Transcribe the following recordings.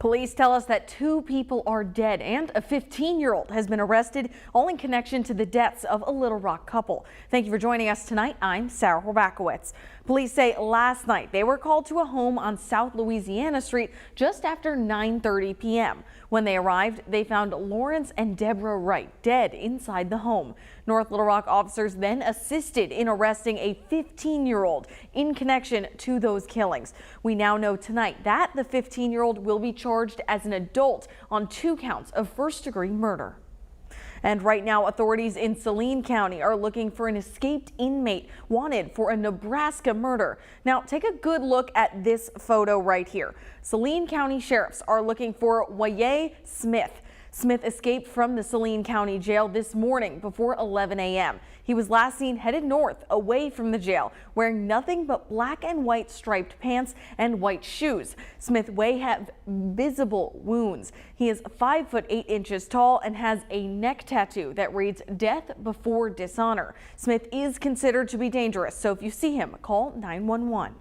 Police tell us that 2 people are dead and a 15-year-old has been arrested, all in connection to the deaths of a Little Rock couple. Thank you for joining us tonight. I'm Sarah Horbacewicz. Police say last night they were called to a home on South Louisiana Street just after 9:30 p.m. When they arrived, they found Lawrence and Deborah Wright dead inside the home. North Little Rock officers then assisted in arresting a 15-year-old in connection to those killings. We now know tonight that the 15-year-old will be charged as an adult on 2 counts of first-degree murder. And right now, authorities in Saline County are looking for an escaped inmate wanted for a Nebraska murder. Now, take a good look at this photo right here. Saline County sheriffs are looking for Wyaye Smith. Smith escaped from the Saline County jail this morning before 11 a.m. He was last seen headed north away from the jail, wearing nothing but black and white striped pants and white shoes. Smith may have visible wounds. He is 5 foot 8 inches tall and has a neck tattoo that reads "Death Before Dishonor." Smith is considered to be dangerous, so if you see him, call 911.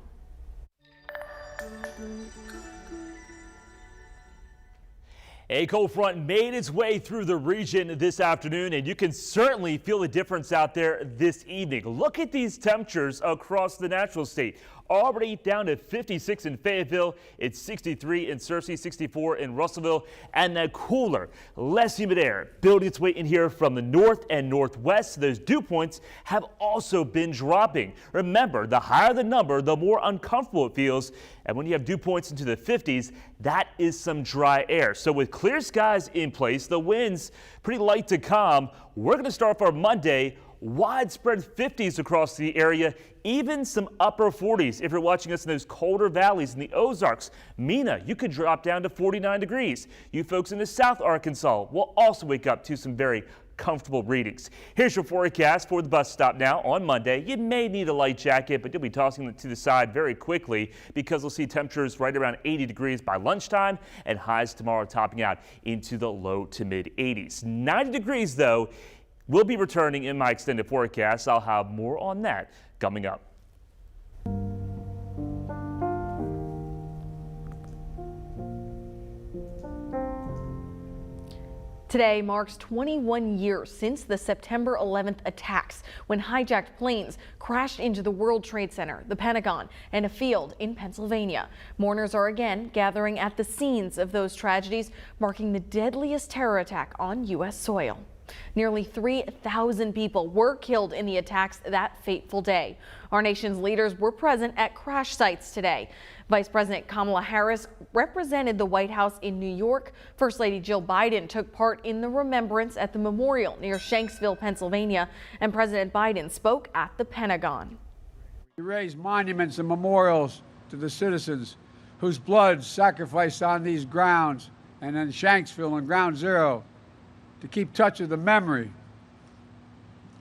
A cold front made its way through the region this afternoon, and you can certainly feel the difference out there this evening. Look at these temperatures across the natural state. Already down to 56 in Fayetteville, it's 63 in Searcy, 64 in Russellville, and that cooler, less humid air building its way in here from the north and northwest. Those dew points have also been dropping. Remember, the higher the number, the more uncomfortable it feels. And when you have dew points into the 50s, that is some dry air. So with clear skies in place, the winds pretty light to calm. We're going to start for Monday. Widespread 50s across the area, even some upper 40s if you're watching us in those colder valleys in the Ozarks. Mena, you could drop down to 49 degrees. You folks in the South Arkansas will also wake up to some very comfortable readings. Here's your forecast for the bus stop now on Monday. You may need a light jacket, but you'll be tossing it to the side very quickly because we'll see temperatures right around 80 degrees by lunchtime and highs tomorrow topping out into the low to mid 80s. 90 degrees though will be returning in my extended forecast. I'll have more on that coming up. Today marks 21 years since the September 11th attacks, when hijacked planes crashed into the World Trade Center, the Pentagon, and a field in Pennsylvania. Mourners are again gathering at the scenes of those tragedies, marking the deadliest terror attack on U.S. soil. Nearly 3,000 people were killed in the attacks that fateful day. Our nation's leaders were present at crash sites today. Vice President Kamala Harris represented the White House in New York. First Lady Jill Biden took part in the remembrance at the memorial near Shanksville, Pennsylvania, and President Biden spoke at the Pentagon. We raise monuments and memorials to the citizens whose blood sacrificed on these grounds and in Shanksville and Ground Zero, to keep touch of the memory,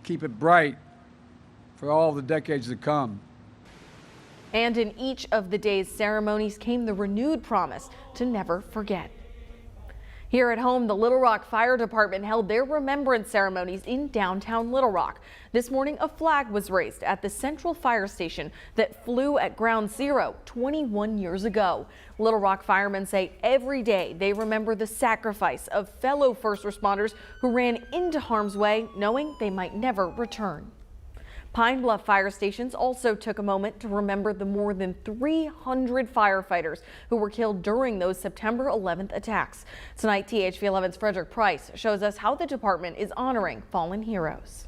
keep it bright for all the decades to come. And in each of the day's ceremonies came the renewed promise to never forget. Here at home, the Little Rock Fire Department held their remembrance ceremonies in downtown Little Rock. This morning, a flag was raised at the Central Fire Station that flew at Ground Zero 21 years ago. Little Rock firemen say every day they remember the sacrifice of fellow first responders who ran into harm's way knowing they might never return. Pine Bluff fire stations also took a moment to remember the more than 300 firefighters who were killed during those September 11th attacks. Tonight, THV 11's Frederick Price shows us how the department is honoring fallen heroes.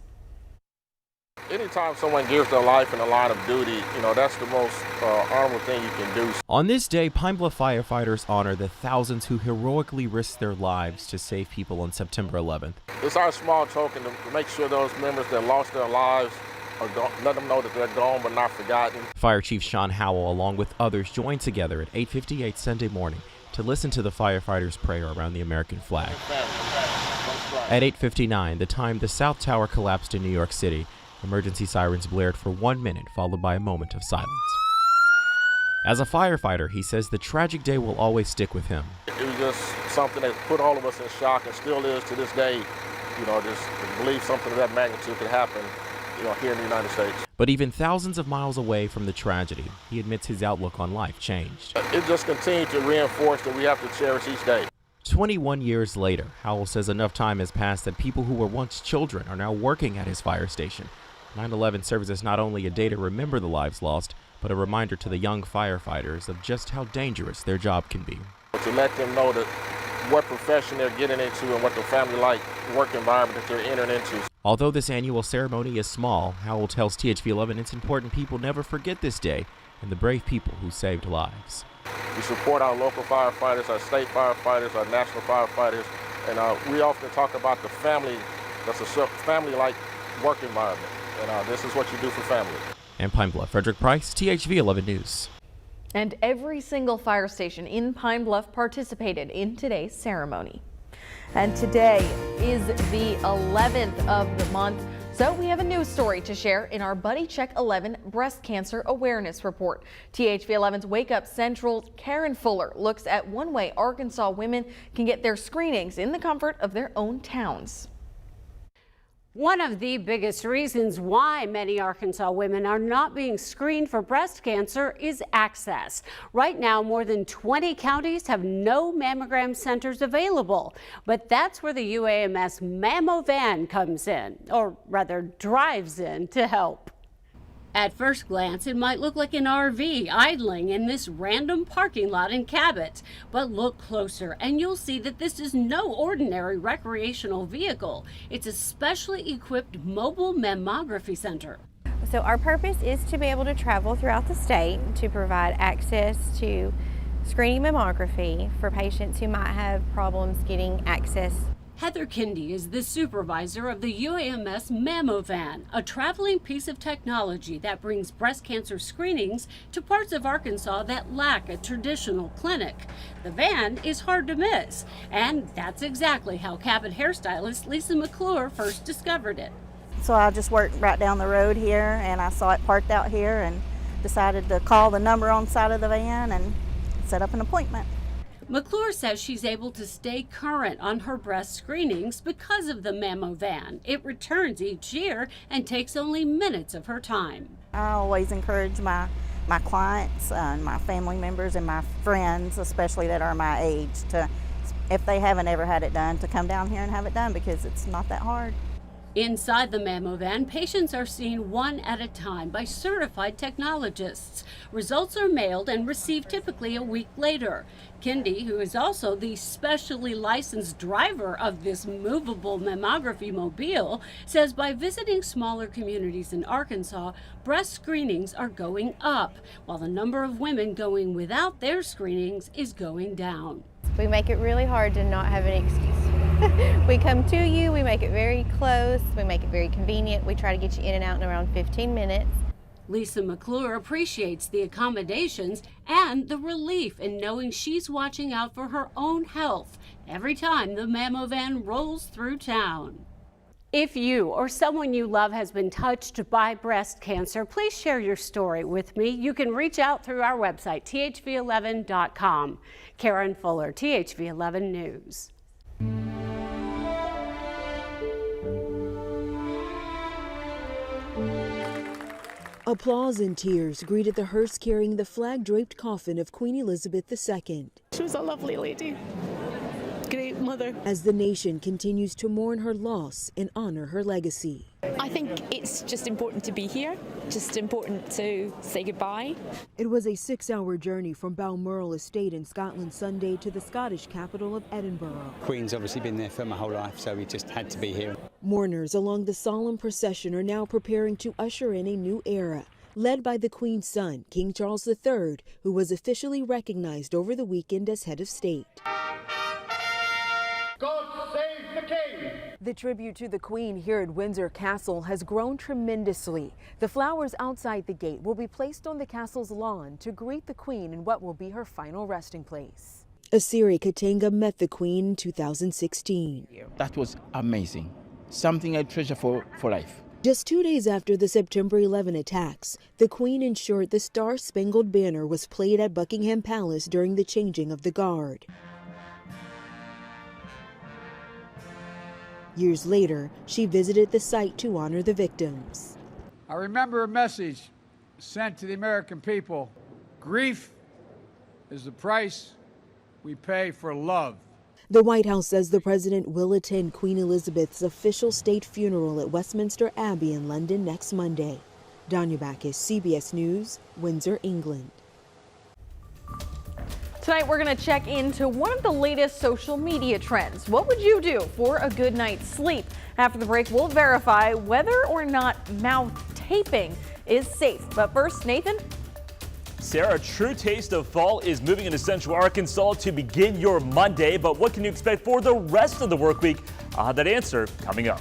Anytime someone gives their life in a line of duty, that's the most honorable thing you can do. On this day, Pine Bluff firefighters honor the thousands who heroically risked their lives to save people on September 11th. It's our small token to make sure those members that lost their lives, let them know that they're gone but not forgotten. Fire Chief Sean Howell, along with others, joined together at 8:58 Sunday morning to listen to the firefighters' prayer around the American flag. At 8:59, the time the South Tower collapsed in New York City, emergency sirens blared for 1 minute, followed by a moment of silence. As a firefighter, he says the tragic day will always stick with him. It was just something that put all of us in shock and still is to this day, just to believe something of that magnitude could happen, here in the United States. But even thousands of miles away from the tragedy, he admits his outlook on life changed. It just continued to reinforce that we have to cherish each day. 21 years later, Howell says enough time has passed that people who were once children are now working at his fire station. 9/11 serves as not only a day to remember the lives lost, but a reminder to the young firefighters of just how dangerous their job can be. To let them know that what profession they're getting into and what the family-like work environment that they're entering into. Although this annual ceremony is small, Howell tells THV 11 it's important people never forget this day and the brave people who saved lives. We support our local firefighters, our state firefighters, our national firefighters, and we often talk about the family. That's a family-like work environment, and this is what you do for family. And Pine Bluff, Frederick Price, THV 11 News. And every single fire station in Pine Bluff participated in today's ceremony. And today is the 11th of the month, so we have a news story to share in our Buddy Check 11 Breast Cancer Awareness Report. THV 11's Wake Up Central's Karen Fuller looks at one way Arkansas women can get their screenings in the comfort of their own towns. One of the biggest reasons why many Arkansas women are not being screened for breast cancer is access. Right now, more than 20 counties have no mammogram centers available, but that's where the UAMS Mammo van comes in, or rather drives in to help. At first glance, it might look like an RV idling in this random parking lot in Cabot, but look closer and you'll see that this is no ordinary recreational vehicle. It's a specially equipped mobile mammography center. So our purpose is to be able to travel throughout the state to provide access to screening mammography for patients who might have problems getting access. Heather Kindy is the supervisor of the UAMS Mammo van, a traveling piece of technology that brings breast cancer screenings to parts of Arkansas that lack a traditional clinic. The van is hard to miss, and that's exactly how Cabot hairstylist Lisa McClure first discovered it. So I just worked right down the road here, and I saw it parked out here and decided to call the number on the side of the van and set up an appointment. McClure says she's able to stay current on her breast screenings because of the Mammo van. It returns each year and takes only minutes of her time. I always encourage my clients and my family members and my friends, especially that are my age, to, if they haven't ever had it done, to come down here and have it done because it's not that hard. Inside the Mammo van, patients are seen one at a time by certified technologists. Results are mailed and received typically a week later. Kindy, who is also the specially licensed driver of this movable mammography mobile, says by visiting smaller communities in Arkansas, breast screenings are going up, while the number of women going without their screenings is going down. We make it really hard to not have an excuse. We come to you, we make it very close, we make it very convenient. We try to get you in and out in around 15 minutes. Lisa McClure appreciates the accommodations and the relief in knowing she's watching out for her own health every time the Mammo van rolls through town. If you or someone you love has been touched by breast cancer, please share your story with me. You can reach out through our website, thv11.com. Karen Fuller, THV 11 News. Applause and tears greeted the hearse carrying the flag-draped coffin of Queen Elizabeth II. She was a lovely lady, great mother. As the nation continues to mourn her loss and honor her legacy. I think it's just important to be here, just important to say goodbye. It was a 6-hour journey from Balmoral Estate in Scotland Sunday to the Scottish capital of Edinburgh. Queen's obviously been there for my whole life, so we just had to be here. Mourners along the solemn procession are now preparing to usher in a new era, led by the Queen's son, King Charles III, who was officially recognized over the weekend as head of state. God save the King! The tribute to the Queen here at Windsor Castle has grown tremendously. The flowers outside the gate will be placed on the castle's lawn to greet the Queen in what will be her final resting place. Asiri Katenga met the Queen in 2016. That was amazing. Something I treasure for life. Just 2 days after the September 11 attacks, the Queen ensured the Star-Spangled Banner was played at Buckingham Palace during the changing of the guard. Years later, she visited the site to honor the victims. I remember a message sent to the American people. Grief is the price we pay for love. The White House says the president will attend Queen Elizabeth's official state funeral at Westminster Abbey in London next Monday. Danya Backus, CBS News, Windsor, England. Tonight, we're going to check into one of the latest social media trends. What would you do for a good night's sleep? After the break, we'll verify whether or not mouth taping is safe. But first, Nathan. Sarah, true taste of fall is moving into Central Arkansas to begin your Monday. But what can you expect for the rest of the work week? I'll have that answer coming up.